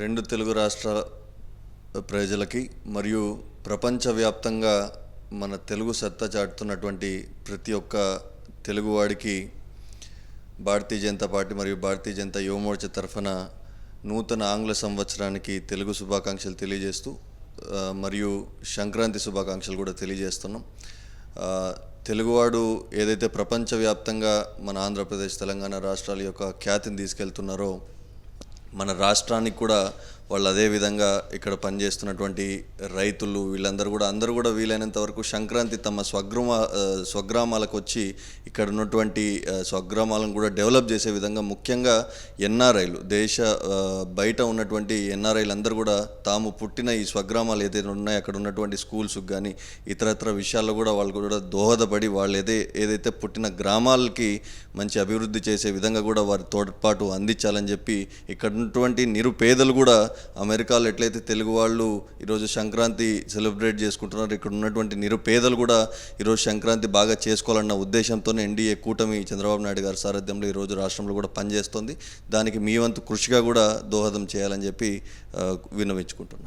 రెండు తెలుగు రాష్ట్రాల ప్రజలకి మరియు ప్రపంచవ్యాప్తంగా మన తెలుగు సత్తా చాటుతున్నటువంటి ప్రతి ఒక్క తెలుగువాడికి భారతీయ జనతా పార్టీ మరియు భారతీయ జనతా యువ మోర్చా తరఫున నూతన ఆంగ్ల సంవత్సరానికి తెలుగు శుభాకాంక్షలు తెలియజేస్తూ మరియు సంక్రాంతి శుభాకాంక్షలు కూడా తెలియజేస్తున్నాం. తెలుగువాడు ఏదైతే ప్రపంచవ్యాప్తంగా మన ఆంధ్రప్రదేశ్ తెలంగాణ రాష్ట్రాల యొక్క ఖ్యాతిని తీసుకెళ్తున్నారో మన రాష్ట్రానికి కూడా వాళ్ళు అదే విధంగా ఇక్కడ పనిచేస్తున్నటువంటి రైతులు వీళ్ళందరూ కూడా వీలైనంత వరకు సంక్రాంతి తమ స్వగ్రామాలకు వచ్చి ఇక్కడ ఉన్నటువంటి స్వగ్రామాలను కూడా డెవలప్ చేసే విధంగా ముఖ్యంగా ఎన్ఆర్ఐలు బయట ఉన్నటువంటి ఎన్ఆర్ఐలు అందరూ కూడా తాము పుట్టిన ఈ స్వగ్రామాలు ఏదైతే ఉన్నాయో అక్కడ ఉన్నటువంటి స్కూల్స్కి కానీ ఇతరత్ర విషయాల్లో కూడా వాళ్ళు కూడా దోహదపడి వాళ్ళు ఏదైతే పుట్టిన గ్రామాలకి మంచి అభివృద్ధి చేసే విధంగా కూడా వారి తోడ్పాటు అందించాలని చెప్పి ఇక్కడ ఉన్నటువంటి నిరుపేదలు కూడా అమెరికాలో ఎట్లయితే తెలుగు వాళ్ళు ఈరోజు సంక్రాంతి సెలబ్రేట్ చేసుకుంటున్నారు, ఇక్కడ ఉన్నటువంటి నిరుపేదలు కూడా ఈరోజు సంక్రాంతి బాగా చేసుకోవాలన్న ఉద్దేశంతోనే ఎన్డీఏ కూటమి చంద్రబాబు నాయుడు గారి సారథ్యంలో ఈరోజు రాష్ట్రంలో కూడా పనిచేస్తుంది. దానికి మీ వంతు కృషిగా కూడా దోహదం చేయాలని చెప్పి విన్నవించుకుంటున్నాను.